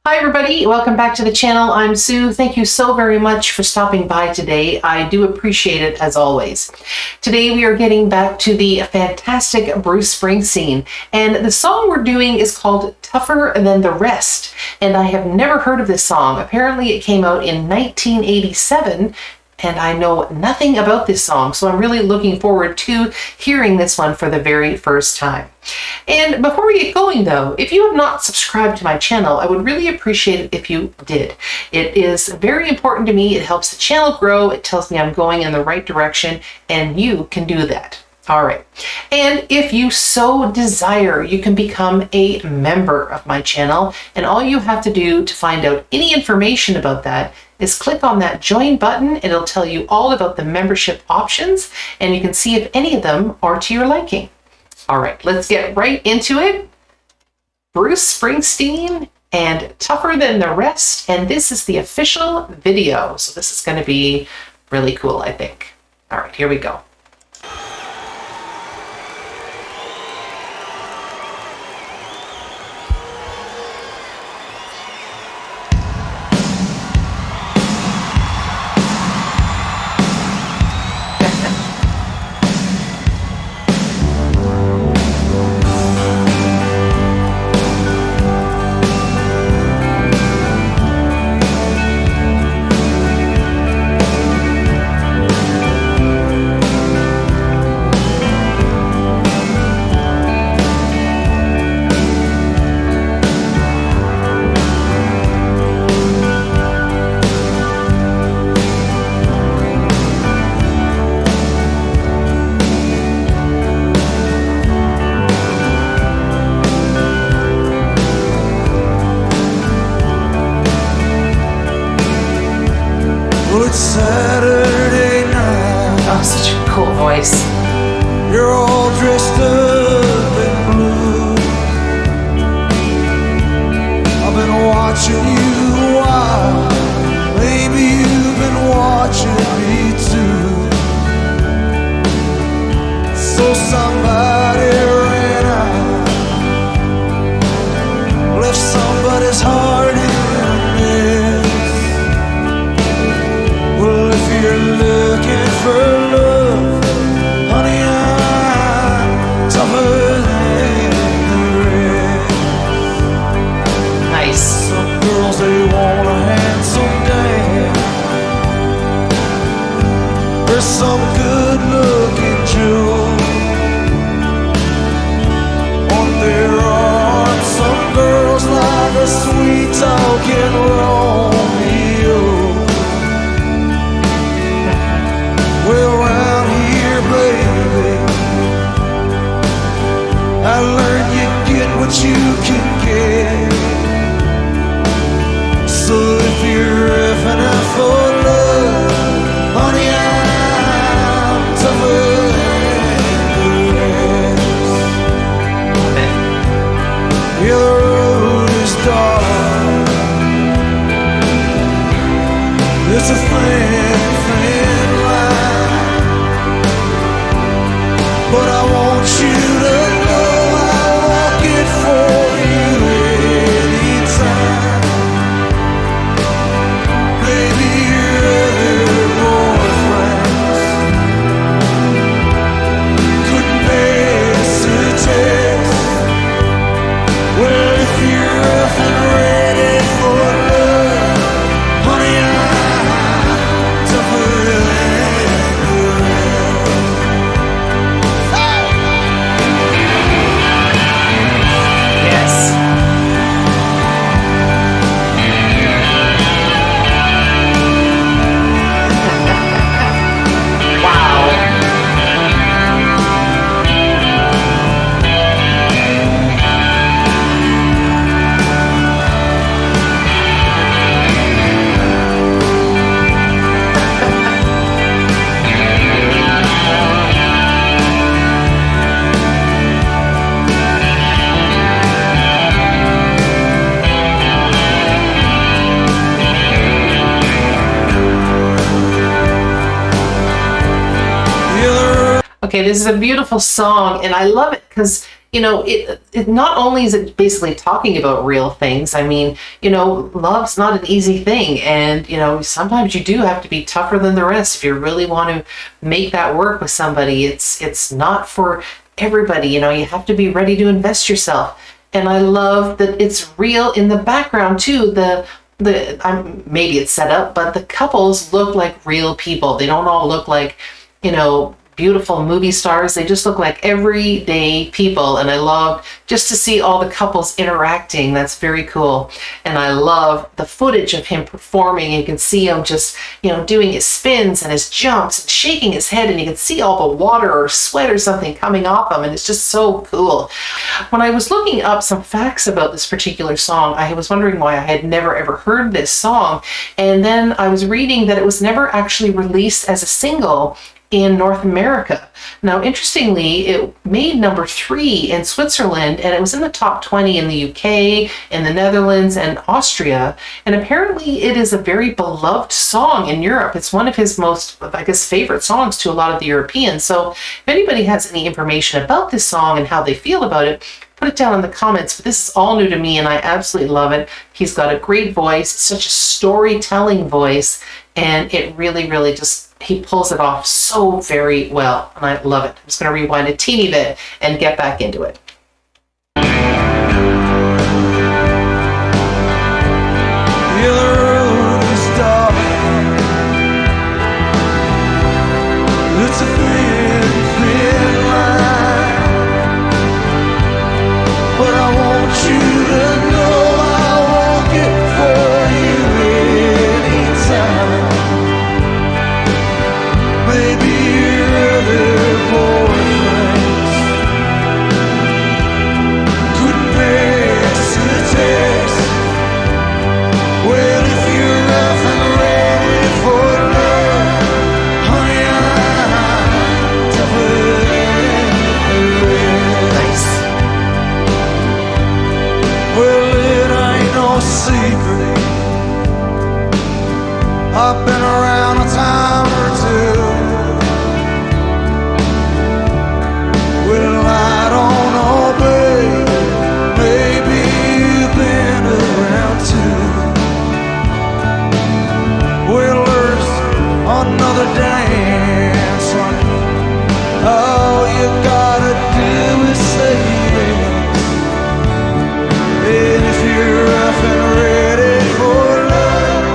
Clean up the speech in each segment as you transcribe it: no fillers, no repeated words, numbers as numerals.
Hi everybody, welcome back to the channel. I'm Sue. Thank you so very much for stopping by today. I do appreciate it as always. Today we are getting back to the fantastic Bruce Springsteen, and the song we're doing is called Tougher Than the Rest, and I have never heard of this song. Apparently it came out in 1987, and I know nothing about this song, so I'm really looking forward to hearing this one for the very first time. And before we get going though, if you have not subscribed to my channel, I would really appreciate it if you did. It is very important to me. It helps the channel grow. It tells me I'm going in the right direction, and you can do that. All right. And if you so desire, you can become a member of my channel. And all you have to do to find out any information about that is click on that join button. It'll tell you all about the membership options, and you can see if any of them are to your liking. All right, let's get right into it. Bruce Springsteen and Tougher Than the Rest. And this is the official video. So this is going to be really cool, I think. All right, here we go. It's Saturday night. Oh, such a cool voice. You're all dressed up in blue. I've been watching you a while. Maybe you've been watching me too. So somebody ran out, left somebody's heart in a mess. Well, if you're looking for love, honey, I'm tougher than the rest. Nice. Some girls, they want a handsome dad. There's some good-looking Joe. On their arms, some girls like a sweet-talking Romeo. Well, round here, baby, I learned you get what you can get. So if you're effing out for love, honey, I'm tougher than the rest. Yeah, the road is dark. It's a thin, thin line, but I want you to know I'll walk it for you anytime. Maybe your other boyfriends couldn't pass the test. Well, if you're up and ready for love, honey, I'm tougher than the rest. Yes. Wow. Okay, this is a beautiful song, and I love it because you know, it not only is it basically talking about real things. I mean, you know, love's not an easy thing, and you know, sometimes you do have to be tougher than the rest if you really want to make that work with somebody. It's not for everybody. You know, you have to be ready to invest yourself. And I love that it's real in the background too. Maybe it's set up, but the couples look like real people. They don't all look like, you know, beautiful movie stars. They just look like everyday people. And I love just to see all the couples interacting. That's very cool. And I love the footage of him performing. You can see him just, you know, doing his spins and his jumps and shaking his head, and you can see all the water or sweat or something coming off him. And it's just so cool. When I was looking up some facts about this particular song, I was wondering why I had never ever heard this song. And then I was reading that it was never actually released as a single in North America. Now, interestingly, it made number 3 in Switzerland, and it was in the top 20 in the UK, in the Netherlands, and Austria. And apparently it is a very beloved song in Europe. It's one of his most, I guess, favorite songs to a lot of the Europeans. So if anybody has any information about this song and how they feel about it, put it down in the comments. But this is all new to me, and I absolutely love it. He's got a great voice, such a storytelling voice, and it really, really just, he pulls it off so very well, and I love it. I'm just going to rewind a teeny bit and get back into it. Yeah, the road is dark. It's a thin, thin line, but I want you to know I walk it for you anytime. Maybe your other boyfriends couldn't pass the test. Well, if you're rough and ready for love, honey, I'm tougher than the rest. Nice. Well, it ain't no secret, I've been around a time or two. Well, I don't know, babe, maybe you've been around too. Well, there's another dance, honey. All you gotta do is say yes. And if you're rough and ready for love,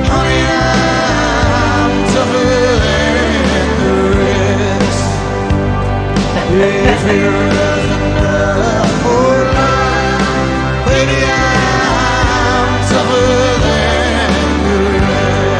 honey, I'm tougher than the rest. If you're rough enough for love, baby, I'm tougher than the rest.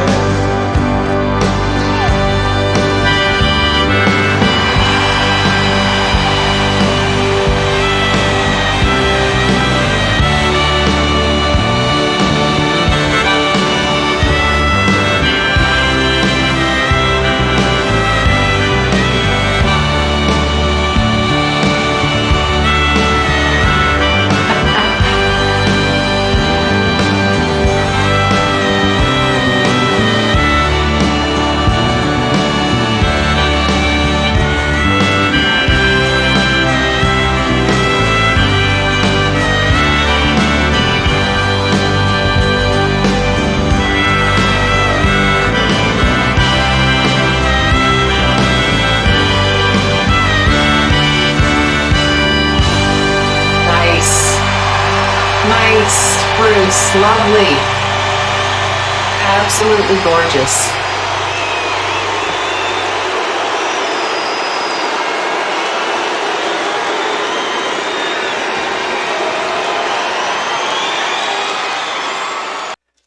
Nice, Bruce, lovely. Absolutely gorgeous.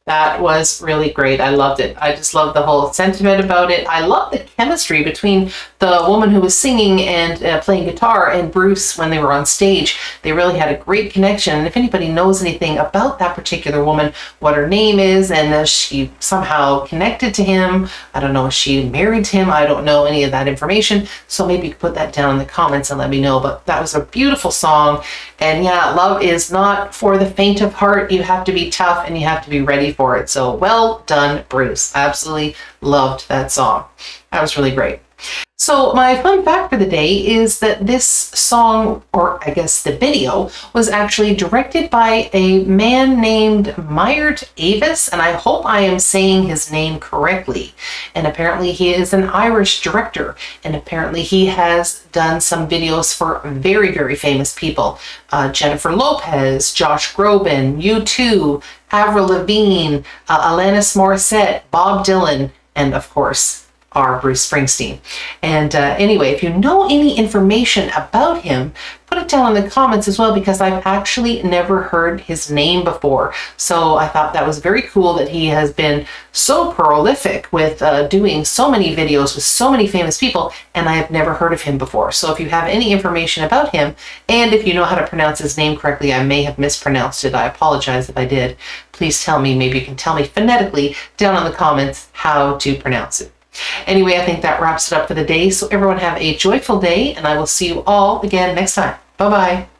That was really great. I loved it. I just loved the whole sentiment about it. I love the chemistry between the woman who was singing and playing guitar and Bruce when they were on stage. They really had a great connection. And if anybody knows anything about that particular woman, what her name is, and is she somehow connected to him, I don't know, is she married to him? I don't know any of that information. So maybe you could put that down in the comments and let me know. But that was a beautiful song. And yeah, love is not for the faint of heart. You have to be tough and you have to be ready for it. So well done, Bruce. I absolutely loved that song. That was really great. So my fun fact for the day is that this song, or I guess the video, was actually directed by a man named Myert Avis, and I hope I am saying his name correctly. And apparently he is an Irish director, and apparently he has done some videos for very, very famous people. Jennifer Lopez, Josh Groban, U2, Avril Lavigne, Alanis Morissette, Bob Dylan, and of course, our Bruce Springsteen. And anyway, if you know any information about him, put it down in the comments as well, because I've actually never heard his name before. So I thought that was very cool that he has been so prolific with doing so many videos with so many famous people, and I have never heard of him before. So if you have any information about him, and if you know how to pronounce his name correctly, I may have mispronounced it. I apologize if I did. Please tell me. Maybe you can tell me phonetically down in the comments how to pronounce it. Anyway, I think that wraps it up for the day. So everyone have a joyful day, and I will see you all again next time. Bye-bye.